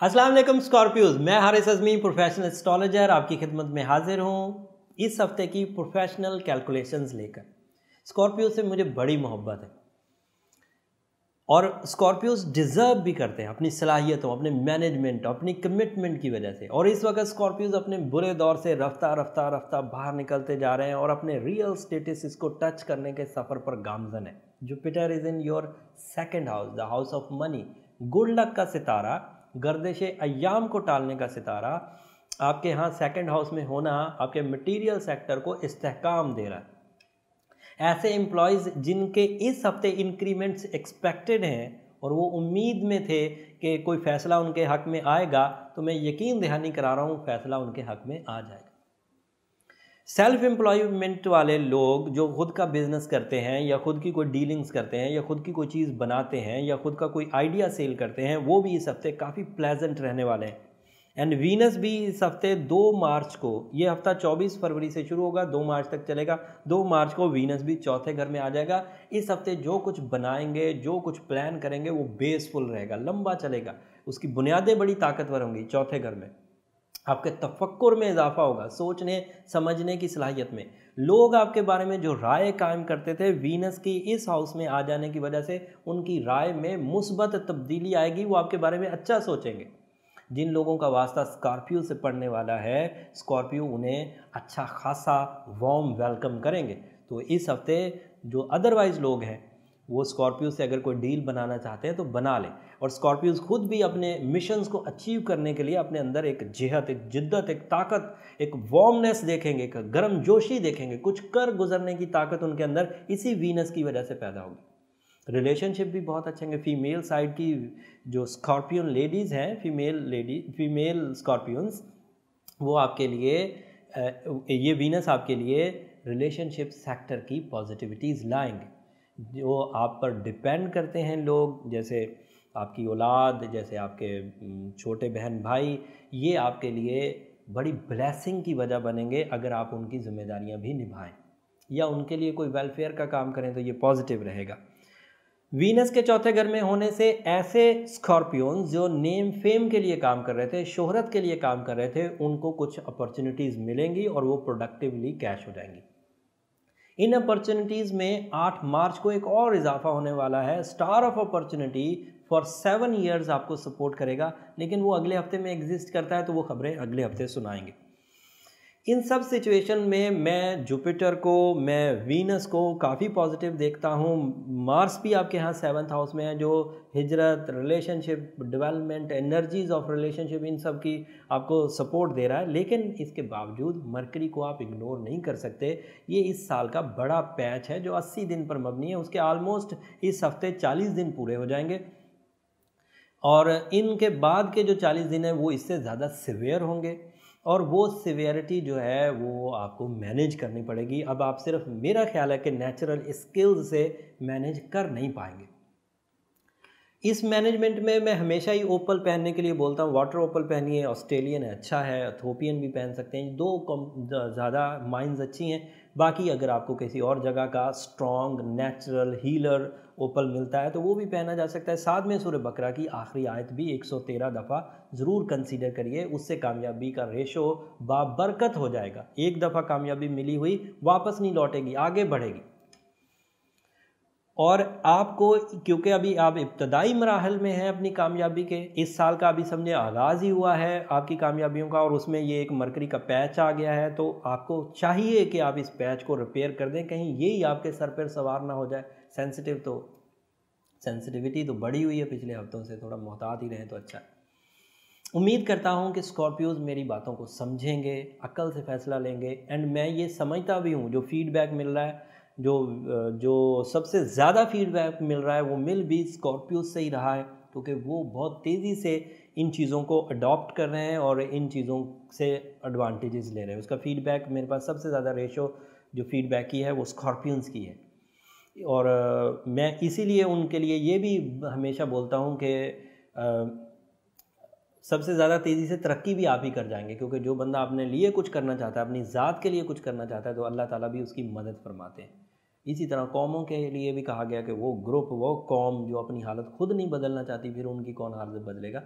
अस्सलाम वालेकुम स्कॉर्पियोज, मैं हारिस अज़मी प्रोफेशनल एस्ट्रोलॉजर आपकी खिदमत में हाजिर हूँ इस हफ्ते की प्रोफेशनल कैलकुलेशंस लेकर। स्कॉर्पियो से मुझे बड़ी मोहब्बत है और स्कॉर्पियोज डिज़र्व भी करते हैं अपनी सलाहियतों, अपने मैनेजमेंट, अपनी कमिटमेंट की वजह से। और इस वक्त स्कॉर्पियोज अपने बुरे दौर से रफ्ता रफ्ता रफ्ता बाहर निकलते जा रहे हैं और अपने रियल स्टेटस को टच करने के सफ़र पर गामजन है। Jupiter is in your second house, the house of money. Good luck का सितारा, गर्दिश अय्याम को टालने का सितारा आपके यहाँ सेकंड हाउस में होना आपके मटेरियल सेक्टर को इस्तेहकाम दे रहा है। ऐसे एम्प्लॉयज़ जिनके इस हफ्ते इंक्रीमेंट्स एक्सपेक्टेड हैं और वो उम्मीद में थे कि कोई फ़ैसला उनके हक़ में आएगा, तो मैं यकीन दहानी करा रहा हूँ फ़ैसला उनके हक़ में आ जाएगा। सेल्फ एम्प्लॉयमेंट वाले लोग जो खुद का बिजनेस करते हैं या खुद की कोई डीलिंग्स करते हैं या खुद की कोई चीज़ बनाते हैं या खुद का कोई आइडिया सेल करते हैं, वो भी इस हफ्ते काफ़ी प्लेजेंट रहने वाले हैं। एंड वीनस भी इस हफ्ते 2 मार्च को, ये हफ्ता 24 फरवरी से शुरू होगा, 2 मार्च तक चलेगा। 2 मार्च को वीनस भी चौथे घर में आ जाएगा। इस हफ्ते जो कुछ बनाएंगे, जो कुछ प्लान करेंगे, वो बेसफुल रहेगा, लंबा चलेगा, उसकी बुनियादें बड़ी ताकतवर होंगी। चौथे घर में आपके तफक्कुर में इजाफा होगा, सोचने समझने की सलाहियत में। लोग आपके बारे में जो राय कायम करते थे, वीनस की इस हाउस में आ जाने की वजह से उनकी राय में मुस्बत तब्दीली आएगी, वो आपके बारे में अच्छा सोचेंगे। जिन लोगों का वास्ता स्कॉर्पियो से पड़ने वाला है, स्कॉर्पियो उन्हें अच्छा खासा वार्म वेलकम करेंगे। तो इस हफ्ते जो अदरवाइज़ लोग हैं वो स्कॉर्पियो से अगर कोई डील बनाना चाहते हैं तो बना लें। और स्कॉर्पियोज खुद भी अपने मिशंस को अचीव करने के लिए अपने अंदर एक जिहत, एक जिद्दत, एक ताकत, एक वार्मनेस देखेंगे, एक गर्म जोशी देखेंगे। कुछ कर गुजरने की ताकत उनके अंदर इसी वीनस की वजह से पैदा होगी। रिलेशनशिप भी बहुत अच्छे होंगे। फीमेल साइड की जो स्कॉर्पियन लेडीज़ हैं, फीमेल स्कॉर्पियंस, वो आपके लिए ये वीनस आपके लिए रिलेशनशिप सेक्टर की पॉजिटिविटीज़ लाएंगे। जो आप पर डिपेंड करते हैं लोग, जैसे आपकी औलाद, जैसे आपके छोटे बहन भाई, ये आपके लिए बड़ी ब्लेसिंग की वजह बनेंगे अगर आप उनकी जिम्मेदारियां भी निभाएं या उनके लिए कोई वेलफेयर का काम करें, तो ये पॉजिटिव रहेगा। वीनस के चौथे घर में होने से ऐसे स्कॉर्पियोन्स जो नेम फेम के लिए काम कर रहे थे, शोहरत के लिए काम कर रहे थे, उनको कुछ अपॉर्चुनिटीज़ मिलेंगी और वो प्रोडक्टिवली कैश हो जाएंगी। इन अपॉर्चुनिटीज़ में 8 मार्च को एक और इजाफा होने वाला है। Star of opportunity for 7 years आपको सपोर्ट करेगा, लेकिन वो अगले हफ्ते में एग्जिस्ट करता है, तो वो खबरें अगले हफ्ते सुनाएंगे। इन सब सिचुएशन में मैं जुपिटर को, मैं वीनस को काफ़ी पॉजिटिव देखता हूँ। मार्स भी आपके यहाँ 7th हाउस में है, जो हिजरत, relationship, development, energies of relationship, इन सब की आपको सपोर्ट दे रहा है। लेकिन इसके बावजूद मरकरी को आप इग्नोर नहीं कर सकते। ये इस साल का बड़ा पैच है जो 80 दिन पर मबनी है। उसके ऑलमोस्ट इस हफ्ते 40 दिन पूरे हो जाएंगे और इनके बाद के जो 40 दिन हैं वो इससे ज़्यादा सिवियर होंगे और वो सिवियरिटी जो है वो आपको मैनेज करनी पड़ेगी। अब आप सिर्फ, मेरा ख्याल है कि नेचुरल स्किल्स से मैनेज कर नहीं पाएंगे। इस मैनेजमेंट में मैं हमेशा ही ओपल पहनने के लिए बोलता हूँ। वाटर ओपल पहनिए, ऑस्ट्रेलियन है, अच्छा है, एथोपियन भी पहन सकते हैं, दो ज़्यादा माइंस अच्छी हैं। बाकी अगर आपको किसी और जगह का स्ट्रॉन्ग नेचुरल हीलर ओपल मिलता है तो वो भी पहना जा सकता है। साथ में सूरह बकरा की आखिरी आयत भी 113 दफ़ा ज़रूर कंसीडर करिए, उससे कामयाबी का रेशो बाबरकत हो जाएगा। एक दफ़ा कामयाबी मिली हुई वापस नहीं लौटेगी, आगे बढ़ेगी। और आपको, क्योंकि अभी आप इब्तदाई मराहल में हैं अपनी कामयाबी के, इस साल का अभी समझे आगाज़ ही हुआ है आपकी कामयाबियों का, और उसमें ये एक मरकरी का पैच आ गया है, तो आपको चाहिए कि आप इस पैच को रिपेयर कर दें, कहीं यही आपके सर पर सवार ना हो जाए। सेंसिटिविटी तो बढ़ी हुई है पिछले हफ्तों से, थोड़ा मोहतात ही रहें तो अच्छा है। उम्मीद करता हूँ कि स्कॉर्पियोज मेरी बातों को समझेंगे, अक्ल से फ़ैसला लेंगे। एंड मैं ये समझता भी हूँ, जो फीडबैक मिल रहा है, जो सबसे ज़्यादा फीडबैक मिल रहा है, वो मिल भी स्कॉर्पियो से ही रहा है, क्योंकि वो बहुत तेज़ी से इन चीज़ों को अडॉप्ट कर रहे हैं और इन चीज़ों से एडवांटेजेस ले रहे हैं। उसका फीडबैक मेरे पास सबसे ज़्यादा रेशो जो फीडबैक की है वो स्कॉर्पियंस की है। और मैं इसीलिए उनके लिए ये भी हमेशा बोलता हूँ कि सबसे ज़्यादा तेज़ी से तरक्की भी आप ही कर जाएंगे, क्योंकि जो बंदा अपने लिए कुछ करना चाहता है, अपनी ज़ात के लिए कुछ करना चाहता है, तो अल्लाह ताला भी उसकी मदद फरमाते हैं। इसी तरह कौमों के लिए भी कहा गया कि वो ग्रुप, वो कौम जो अपनी हालत खुद नहीं बदलना चाहती, फिर उनकी कौन हालत बदलेगा।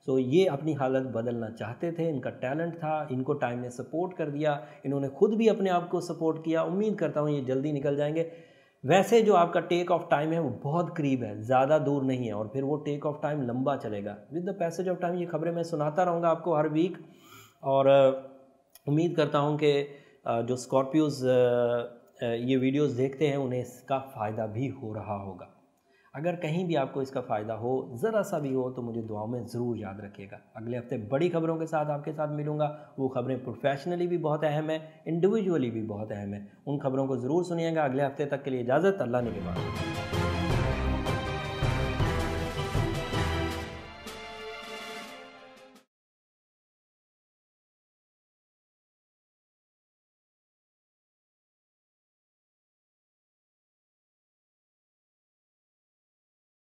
सो ये अपनी हालत बदलना चाहते थे, इनका टैलेंट था, इनको टाइम ने सपोर्ट कर दिया, इन्होंने खुद भी अपने आप को सपोर्ट किया। उम्मीद करता हूँ ये जल्दी निकल जाएंगे। वैसे जो आपका टेक ऑफ टाइम है वो बहुत करीब है, ज़्यादा दूर नहीं है, और फिर वो टेक ऑफ टाइम लंबा चलेगा। With the passage of time ये खबरें मैं सुनाता रहूँगा आपको हर वीक, और उम्मीद करता हूँ कि जो स्कॉर्पियोज़ ये वीडियोस देखते हैं उन्हें इसका फ़ायदा भी हो रहा होगा। अगर कहीं भी आपको इसका फ़ायदा हो, ज़रा सा भी हो, तो मुझे दुआओं में ज़रूर याद रखिएगा। अगले हफ्ते बड़ी खबरों के साथ आपके साथ मिलूँगा। वो खबरें प्रोफेशनली भी बहुत अहम है, इंडिविजुअली भी बहुत अहम है। उन खबरों को ज़रूर सुनिएगा। अगले हफ्ते तक के लिए इजाज़त। अल्लाह निगहबान।